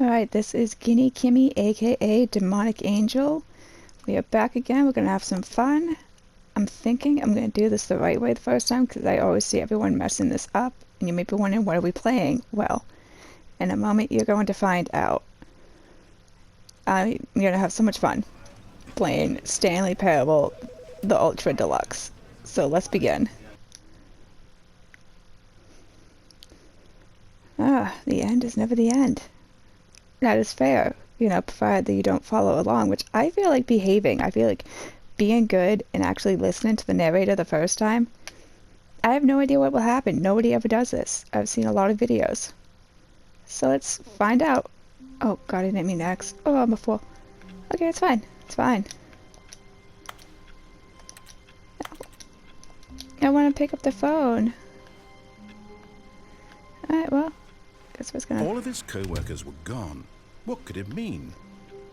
Alright, this is Guinea Kimi, aka Demonic Angel. We are back again. We're going to have some fun. I'm thinking I'm going to do this the right way the first time because I always see everyone messing this up. And you may be wondering, what are we playing? Well, in a moment you're going to find out. I'm going to have so much fun playing Stanley Parable, the Ultra Deluxe. So let's begin. The end is never the end. That is fair, provided that you don't follow along, which I feel like behaving. I feel like being good and actually listening to the narrator the first time. I have no idea what will happen. Nobody ever does this. I've seen a lot of videos. So let's find out. Oh, God, I didn't mean to X. Oh, I'm a fool. Okay, it's fine. It's fine. I want to pick up the phone. Alright, well, guess what's gonna... All of his co-workers were gone. What could it mean?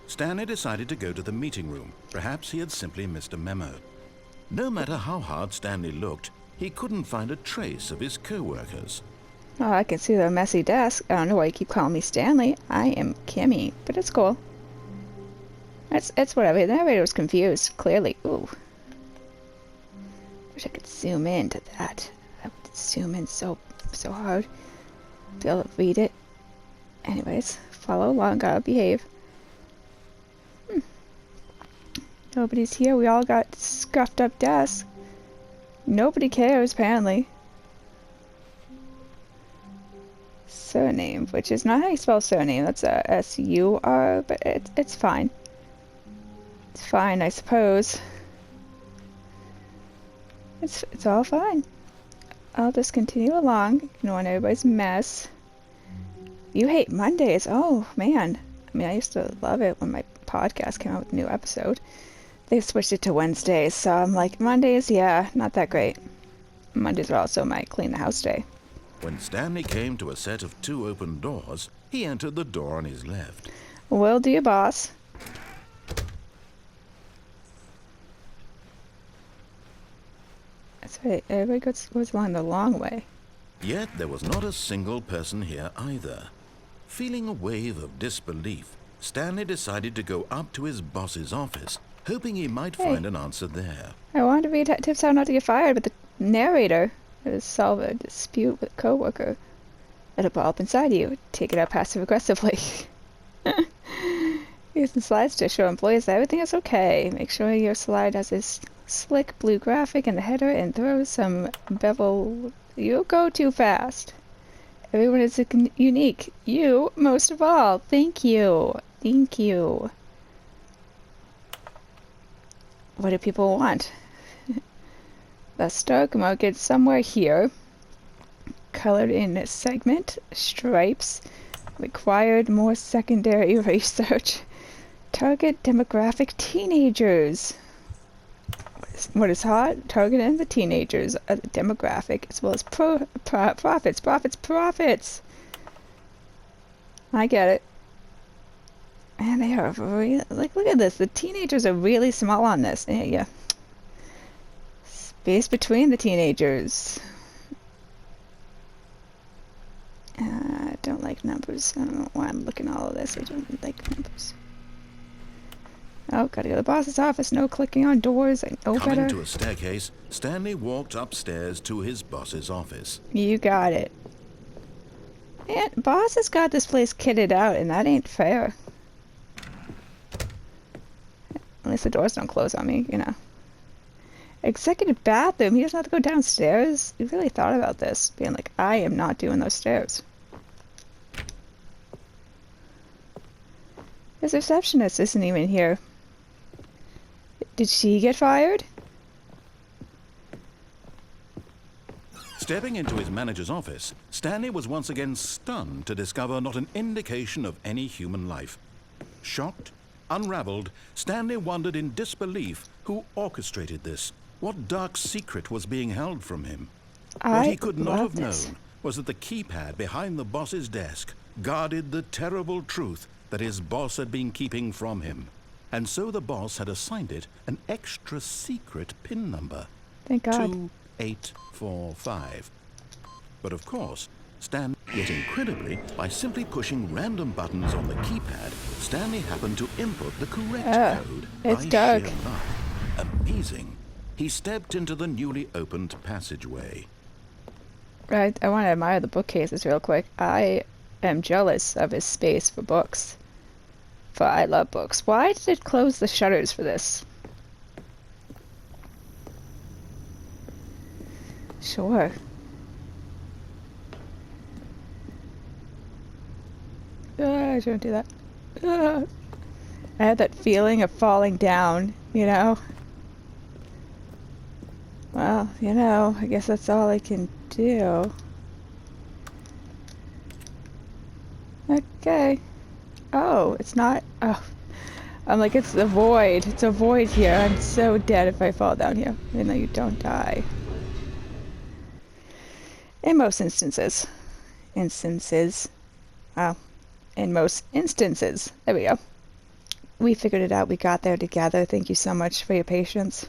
Stanley decided to go to the meeting room. Perhaps he had simply missed a memo. No matter how hard Stanley looked, he couldn't find a trace of his co-workers. Oh, I can see the messy desk. I don't know why you keep calling me Stanley. I am Kimi, but it's cool. It's whatever. The narrator was confused, clearly. Ooh. Wish I could zoom into that. I would zoom in so hard. Be able to read it. Anyways, follow along, gotta behave. Nobody's here. We all got scuffed up desks. Nobody cares, apparently. Surname, which is not how you spell surname. That's a S-U-R, but it's fine. It's fine, I suppose. It's all fine. I'll just continue along, ignoring everybody's mess. You hate Mondays. Oh, man. I mean, I used to love it when my podcast came out with a new episode. They switched it to Wednesdays, so I'm like, Mondays, yeah, not that great. Mondays are also my clean the house day. When Stanley came to a set of 2 open doors, he entered the door on his left. Will do, boss. That's right, everybody goes along the long way. Yet there was not a single person here either. Feeling a wave of disbelief, Stanley decided to go up to his boss's office, hoping he might find an answer there. I wanted to read tips how not to get fired, but the narrator is solve a dispute with a coworker. Let it ball up inside you. Take it out passive-aggressively. Using slides to show employees that everything is okay. Make sure your slide has this slick blue graphic in the header and throw some bevel. You go too fast. Everyone is unique. You, most of all. Thank you. Thank you. What do people want? The stock market somewhere here. Colored in segment. Stripes. Required more secondary research. Target demographic teenagers. What is hot? Targeting the teenagers, a demographic, as well as profits. I get it. And they are really, like, look at this. The teenagers are really small on this. Yeah. Space between the teenagers. I don't like numbers. I don't know why I'm looking at all of this. I don't like numbers. Oh, gotta go to the boss's office. No clicking on doors. I know better. Coming to a staircase, Stanley walked upstairs to his boss's office. You got it. And boss has got this place kitted out, and that ain't fair. At least the doors don't close on me, Executive bathroom. He doesn't have to go downstairs. He really thought about this, being like, I am not doing those stairs. His receptionist isn't even here. Did she get fired? Stepping into his manager's office, Stanley was once again stunned to discover not an indication of any human life. Shocked, unraveled, Stanley wondered in disbelief who orchestrated this. What dark secret was being held from him? What he could not have known was that the keypad behind the boss's desk guarded the terrible truth that his boss had been keeping from him. And so the boss had assigned it an extra secret PIN number. Thank God. 2845. But of course, Yet incredibly, by simply pushing random buttons on the keypad, Stanley happened to input the correct code it's by dark. sheer luck. Amazing. He stepped into the newly opened passageway. Right, I want to admire the bookcases real quick. I am jealous of his space for books. For I love books. Why did it close the shutters for this? Sure. I shouldn't do that. I had that feeling of falling down, you know? Well, you know, I guess that's all I can do. Okay. Oh, it's not. Oh. I'm like, it's the void. It's a void here. I'm so dead if I fall down here. Even though you don't die. In most instances. Oh. In most instances. There we go. We figured it out. We got there together. Thank you so much for your patience.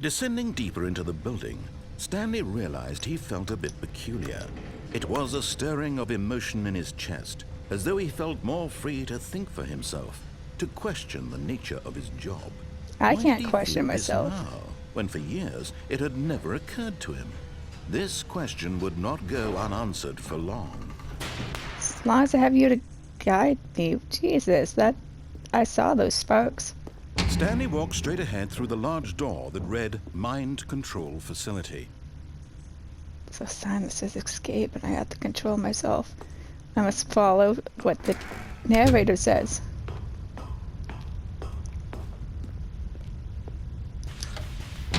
Descending deeper into the building, Stanley realized he felt a bit peculiar. It was a stirring of emotion in his chest, as though he felt more free to think for himself, to question the nature of his job. I Why can't did he question feel this myself. now, when for years it had never occurred to him? This question would not go unanswered for long. As long as I have you to guide me. Jesus, I saw those sparks. Stanley walked straight ahead through the large door that read Mind Control Facility. There's a sign that says escape, and I have to control myself. I must follow what the narrator says.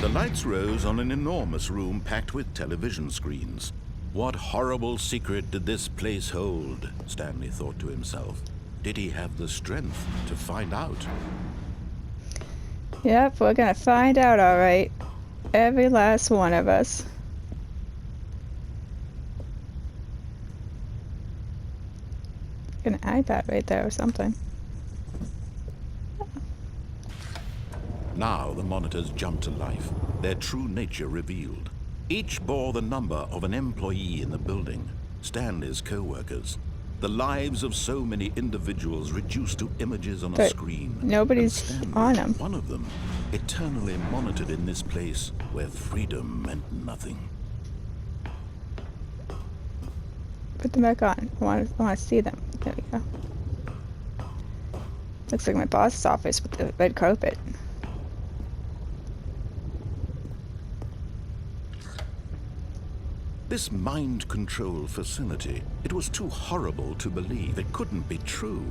The lights rose on an enormous room packed with television screens. What horrible secret did this place hold? Stanley thought to himself. Did he have the strength to find out? Yep, we're gonna find out, alright. Every last one of us. An iPad right there or something. Now the monitors jumped to life, their true nature revealed. Each bore the number of an employee in the building, Stanley's co-workers. The lives of so many individuals reduced to images on a But screen. nobody's And Stanley, on 'em. one of them, eternally monitored in this place where freedom meant nothing. Put them back on. I want to see them. There we go. Looks like my boss's office with the red carpet. This mind control facility, it was too horrible to believe. It couldn't be true.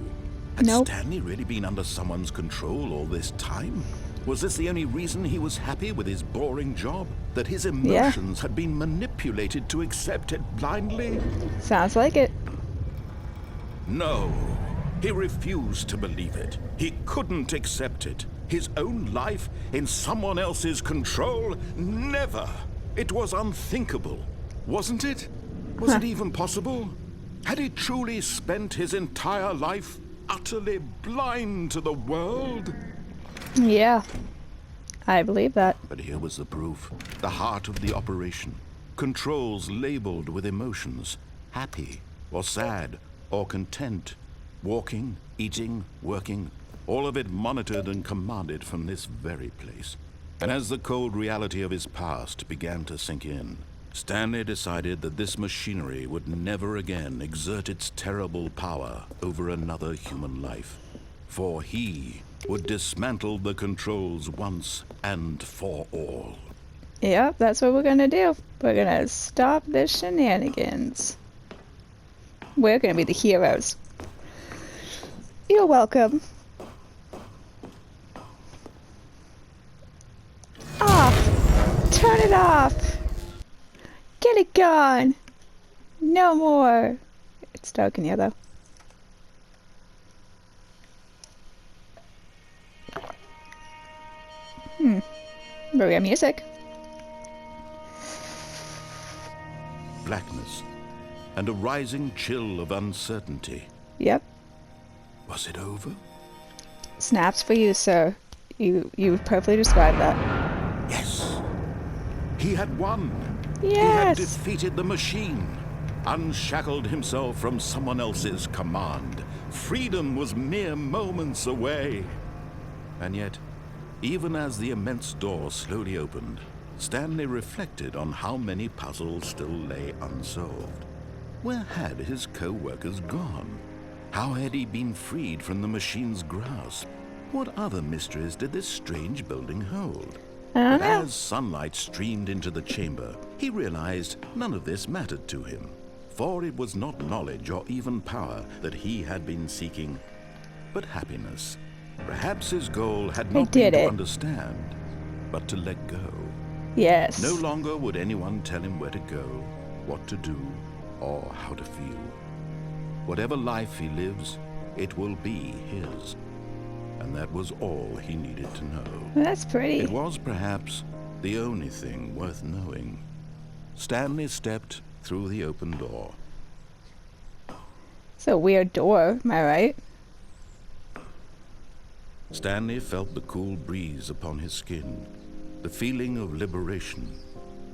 Had Nope. Stanley really been under someone's control all this time? Was this the only reason he was happy with his boring job? That his emotions had been manipulated to accept it blindly? Sounds like it. No. He refused to believe it. He couldn't accept it. His own life in someone else's control? Never. It was unthinkable. Wasn't it? Was it even possible? Had he truly spent his entire life utterly blind to the world? Yeah. I believe that. But here was the proof. The heart of the operation. Controls labeled with emotions. Happy, or sad, or content. Walking, eating, working. All of it monitored and commanded from this very place. And as the cold reality of his past began to sink in, Stanley decided that this machinery would never again exert its terrible power over another human life. For he would dismantle the controls once and for all. Yep, that's what we're gonna do. We're gonna stop the shenanigans. We're gonna be the heroes. You're welcome. Off! Turn it off! Get it gone! No more! It's dark in here though. But we have music. Blackness and a rising chill of uncertainty. Yep. Was it over? Snaps for you, sir. You perfectly described that. Yes. He had won. He had Yes! defeated the machine, unshackled himself from someone else's command. Freedom was mere moments away. And yet, even as the immense door slowly opened, Stanley reflected on how many puzzles still lay unsolved. Where had his co-workers gone? How had he been freed from the machine's grasp? What other mysteries did this strange building hold? I don't But know. as sunlight streamed into the chamber, he realized none of this mattered to him, for it was not knowledge or even power that he had been seeking, but happiness. Perhaps his goal had not been did to it. understand, but to let go. Yes. No longer would anyone tell him where to go, what to do, or how to feel. Whatever life he lives, it will be his. And that was all he needed to know. That's pretty. It was perhaps the only thing worth knowing. Stanley stepped through the open door. It's a weird door, am I right? Stanley felt the cool breeze upon his skin, the feeling of liberation,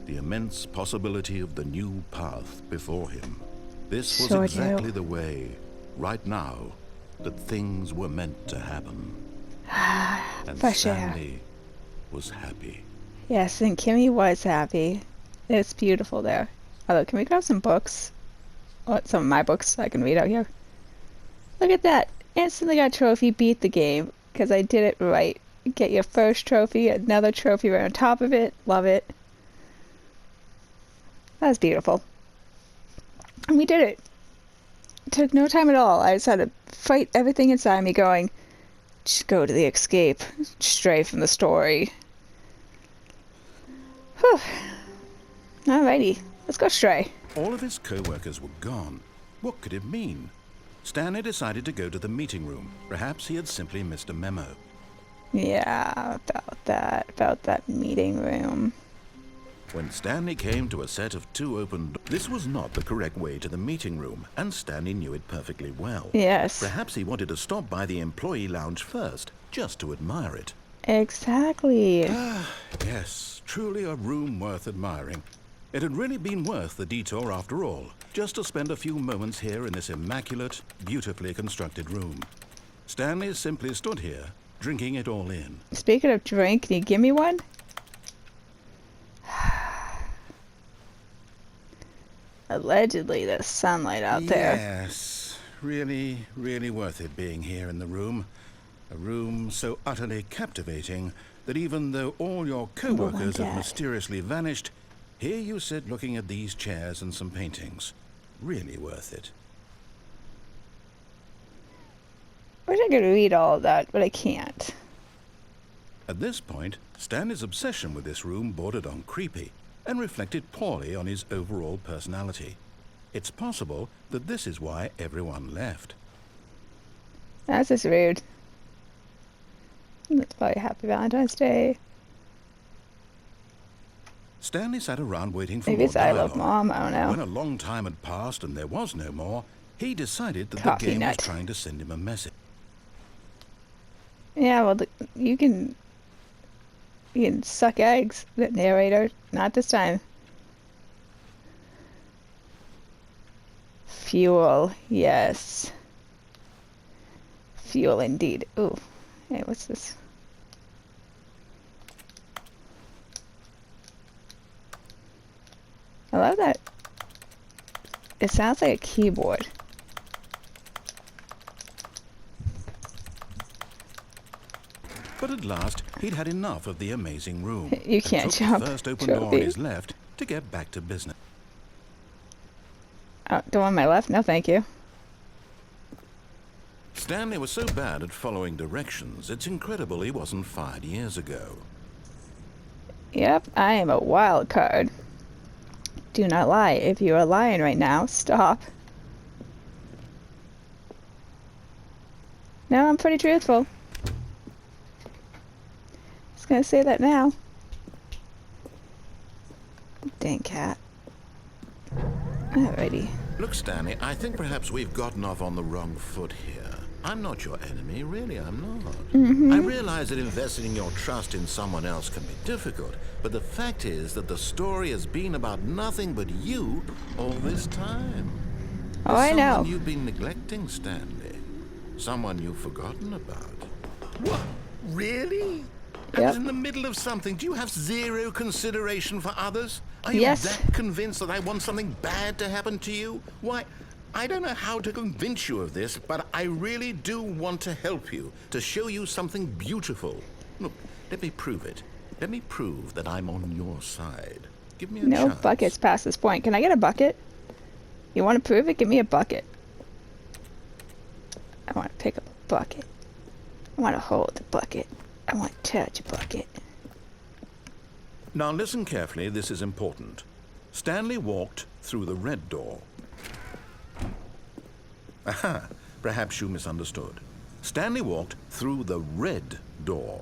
the immense possibility of the new path before him. This was Sure do. exactly the way, right now, that things were meant to happen. And Fresh air. Stanley was happy. Yes, and Kimmy was happy. It's beautiful there. Although, can we grab some books? Or some of my books I can read out here. Look at that. Instantly got a trophy, beat the game. Because I did it right. Get your first trophy, another trophy right on top of it. Love it. That's beautiful. And we did it. It took no time at all. I just had to fight everything inside me going, just go to the escape. Stray from the story. Whew. Alrighty. Let's go stray. All of his co-workers were gone. What could it mean? Stanley decided to go to the meeting room. Perhaps he had simply missed a memo. Yeah, about that meeting room. When Stanley came to a set of two open doors, this was not the correct way to the meeting room, and Stanley knew it perfectly well. Yes. Perhaps he wanted to stop by the employee lounge first, just to admire it. Exactly. Yes, truly a room worth admiring. It had really been worth the detour after all, just to spend a few moments here in this immaculate, beautifully constructed room. Stanley simply stood here, drinking it all in. Speaking of drink, can you give me one? Allegedly, there's sunlight out there. Yes, really, really worth it being here in the room. A room so utterly captivating that even though all your co-workers have Dad. mysteriously vanished, here you sit looking at these chairs and some paintings. Really worth it. I wish I could read all of that, but I can't. At this point, Stanley's obsession with this room bordered on creepy and reflected poorly on his overall personality. It's possible that this is why everyone left. That's just rude. That's probably Happy Valentine's Day. Stanley sat around waiting for Maybe more it's I dialogue. Love Mom, I don't When know. a long time had passed and there was no more, he decided that Coffee the game nut. was trying to send him a message. Yeah, well, you can suck eggs, the narrator. Not this time. Fuel, yes. Fuel indeed. Ooh. Hey, what's this? I love that. It sounds like a keyboard. But at last, he'd had enough of the amazing room. You and can't took jump. the first open door on Trophy. his left to get back to business. Oh, the one on my left? No, thank you. Stanley was so bad at following directions, it's incredible he wasn't fired years ago. Yep, I am a wild card. Do not lie. If you are lying right now, stop. No, I'm pretty truthful. Just gonna say that now. Dang cat. Alrighty. Look, Stanley, I think perhaps we've gotten off on the wrong foot here. I'm not your enemy, really, I'm not. Mm-hmm. I realize that investing your trust in someone else can be difficult, but the fact is that the story has been about nothing but you all this time. Oh, There's I someone know. you've been neglecting, Stanley. Someone you've forgotten about. What? Really? I was Yep. in the middle of something. Do you have zero consideration for others? Are you Yes. that convinced that I want something bad to happen to you? Why, I don't know how to convince you of this, but I really do want to help you, to show you something beautiful. Look, let me prove it. Let me prove that I'm on your side. Give me a No chance. buckets past this point. Can I get a bucket? You want to prove it? Give me a bucket. I want to pick up a bucket. I want to hold the bucket. I want to touch a bucket. Now listen carefully, this is important. Stanley walked through the red door. Aha, perhaps you misunderstood. Stanley walked through the red door.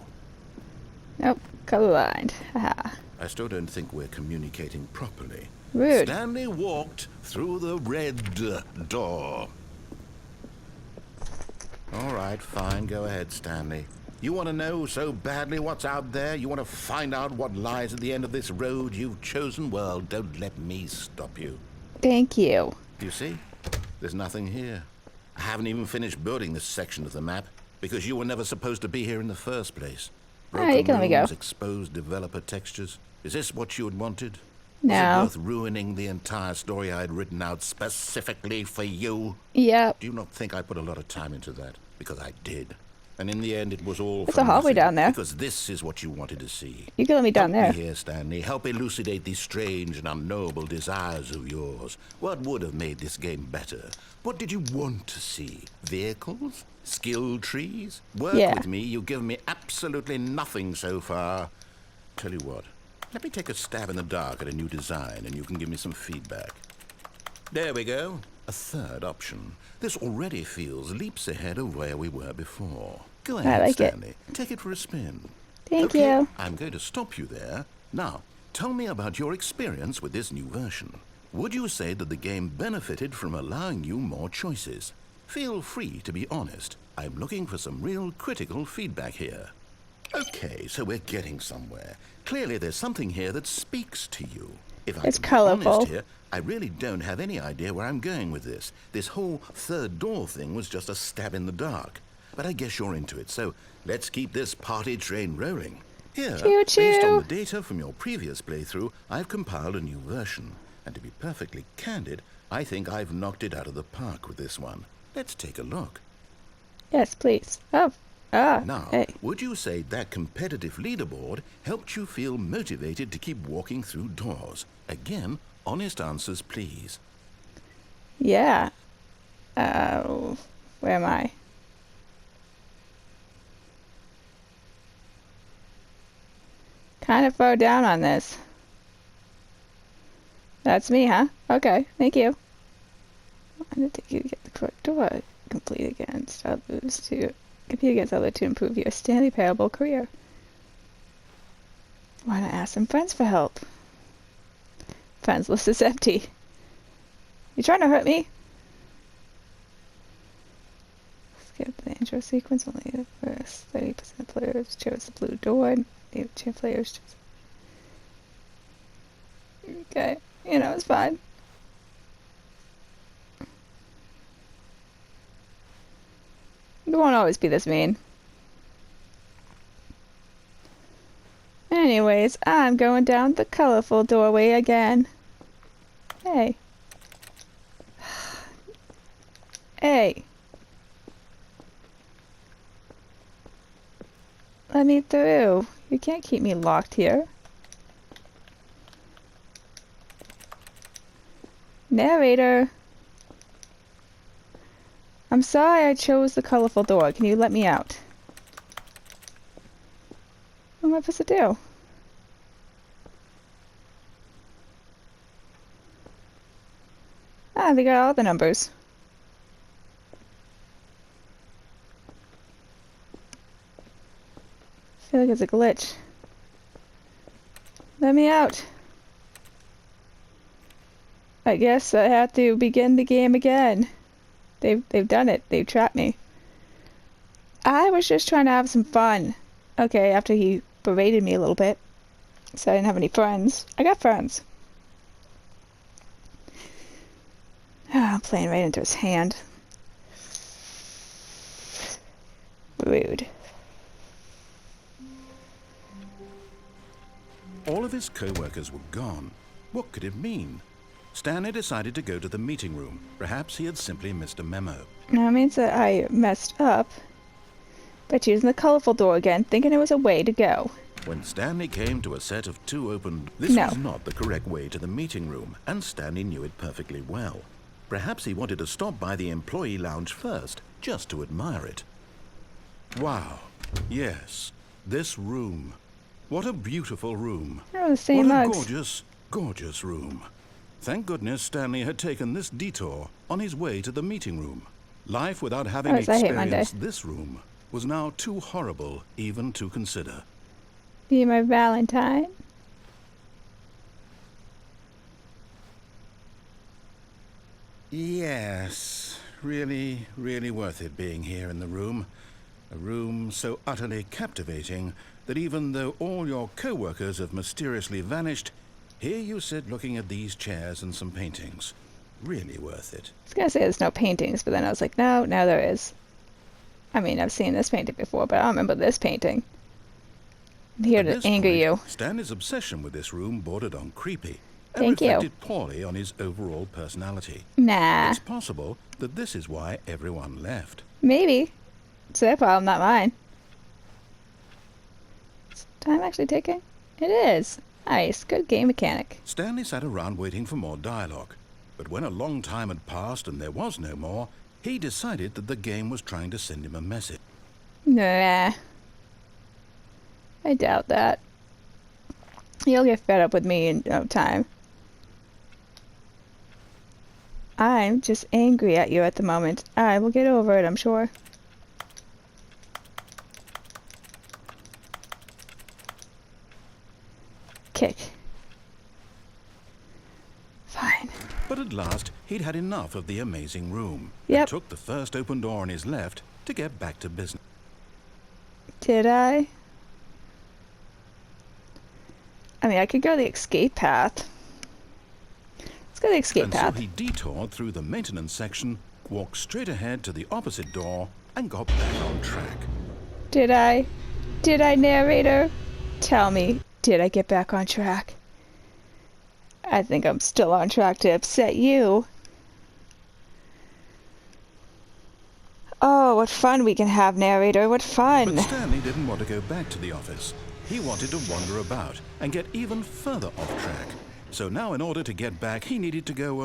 Nope, colorblind. Haha. I still don't think we're communicating properly. Rude. Stanley walked through the red door. All right, fine, go ahead, Stanley. You want to know so badly what's out there? You want to find out what lies at the end of this road you've chosen? Well, don't let me stop you. Thank you. You see? There's nothing here. I haven't even finished building this section of the map because you were never supposed to be here in the first place. You can let me go. Exposed developer textures. Is this what you had wanted? No. Is it worth ruining the entire story I had written out specifically for you? Yep. Do you not think I put a lot of time into that? Because I did. And in the end, it was all It's for a hallway nothing, down there. because this is what you wanted to see. You can let me down there. Help me here, Stanley. Help elucidate these strange and unknowable desires of yours. What would have made this game better? What did you want to see? Vehicles? Skill trees? Work with me. You've given me absolutely nothing so far. Tell you what. Let me take a stab in the dark at a new design, and you can give me some feedback. There we go. A third option. This already feels leaps ahead of where we were before. Go ahead, I like Stanley. Take it for a spin. Thank Okay, you. I'm going to stop you there. Now, tell me about your experience with this new version. Would you say that the game benefited from allowing you more choices? Feel free to be honest. I'm looking for some real critical feedback here. Okay, so we're getting somewhere. Clearly there's something here that speaks to you. If I It's can be colorful. honest here, I really don't have any idea where I'm going with this. This whole third door thing was just a stab in the dark. But I guess you're into it, so let's keep this party train rolling. Here, Choo-choo. based on the data from your previous playthrough, I've compiled a new version. And to be perfectly candid, I think I've knocked it out of the park with this one. Let's take a look. Yes, please. Now, Hey. would you say that competitive leaderboard helped you feel motivated to keep walking through doors? Again, honest answers, please. Yeah. Where am I? Kind of far down on this. That's me, huh? Okay, thank you. I need to get the correct door complete against others to compete against others to improve your Stanley Parable career. Why not ask some friends for help? Friends list is empty. You trying to hurt me? Skip the intro sequence. Only the first 30% of players chose the blue door. 80% of players chose. Okay, you know, it's fine. It won't always be this mean. Anyways, I'm going down the colorful doorway again. Hey. Hey. Let me through. You can't keep me locked here. Narrator. I'm sorry I chose the colorful door. Can you let me out? What am I supposed to do? Ah, they got all the numbers. I feel like it's a glitch. Let me out. I guess I have to begin the game again. They've done it. They've trapped me. I was just trying to have some fun. Okay, after he berated me a little bit. So I didn't have any friends. I got friends. I'm playing right into his hand. Rude. All of his co-workers were gone. What could it mean? Stanley decided to go to the meeting room. Perhaps he had simply missed a memo. Now it means that I messed up by choosing the colorful door again, thinking it was a way to go. When Stanley came to a set of 2 open... This was not the correct way to the meeting room, and Stanley knew it perfectly well. Perhaps he wanted to stop by the employee lounge first, just to admire it. Wow. Yes. This room. What a beautiful room. Oh, the same what a mugs. gorgeous, gorgeous room. Thank goodness Stanley had taken this detour on his way to the meeting room. Life without having experienced this room was now too horrible even to consider. Be my Valentine. Yes, really, really worth it being here in the room. A room so utterly captivating that even though all your co-workers have mysteriously vanished, here you sit looking at these chairs and some paintings. Really worth it. I was gonna say there's no paintings, but then I was like, no, there is. I mean, I've seen this painting before, but I don't remember this painting. I'm here to anger you. Stanley's obsession with this room bordered on creepy and Thank you. reflected poorly on his overall personality. Nah. It's possible that this is why everyone left. Maybe. It's their problem, not mine. Is time actually ticking? It is. Nice. Good game mechanic. Stanley sat around waiting for more dialogue. But when a long time had passed and there was no more, he decided that the game was trying to send him a message. Nah. I doubt that. You'll get fed up with me in no time. I'm just angry at you at the moment. I will get over it, I'm sure. Kick. Fine. But at last, he'd had enough of the amazing room. Yep. And took the first open door on his left to get back to business. Did I? I mean, I could go the escape path. Let's go the escape path. So he detoured through the maintenance section, walked straight ahead to the opposite door, and got back on track. Did I? Did I, narrator? Tell me, did I get back on track? I think I'm still on track to upset you. Oh, what fun we can have, narrator, what fun! But Stanley didn't want to go back to the office. He wanted to wander about and get even further off track. So now in order to get back, he needed to go,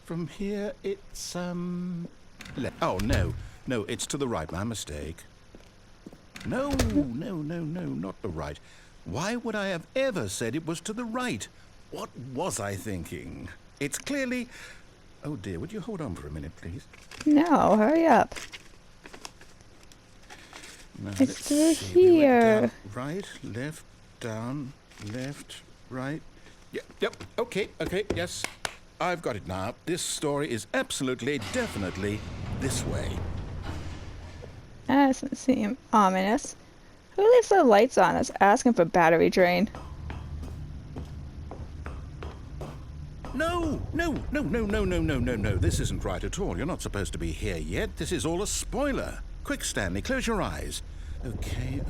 from here it's, oh, no, it's to the right, my mistake. No, not the right. Why would I have ever said it was to the right? What was I thinking? It's clearly... Oh dear, would you hold on for a minute, please? No, hurry up. Now, It's through see, we went here. down, right, down, left, right. Yep, okay, yes. I've got it now. This story is absolutely, definitely this way. That doesn't seem ominous. Who leaves the lights on that's asking for battery drain? No. This isn't right at all. You're not supposed to be here yet. This is all a spoiler. Quick, Stanley, close your eyes. Okay.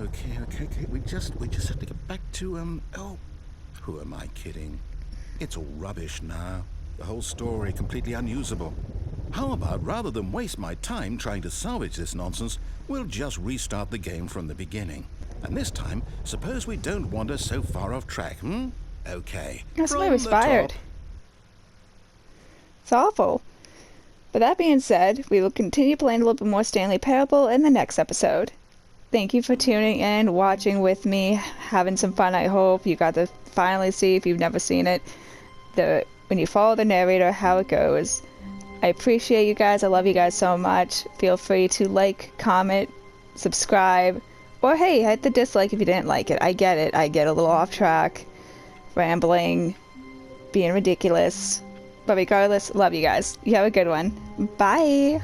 We just have to get back to, oh, who am I kidding? It's all rubbish now. The whole story completely unusable. How about, rather than waste my time trying to salvage this nonsense, we'll just restart the game from the beginning. And this time, suppose we don't wander so far off track, Okay. That's why I From was the fired. top. It's awful. But that being said, we will continue playing a little bit more Stanley Parable in the next episode. Thank you for tuning in, watching with me, having some fun. I hope you got to finally see, if you've never seen it, when you follow the narrator, how it goes. I appreciate you guys. I love you guys so much. Feel free to like, comment, subscribe, or hey, hit the dislike if you didn't like it. I get it. I get a little off track, rambling, being ridiculous. But regardless, love you guys. You have a good one. Bye.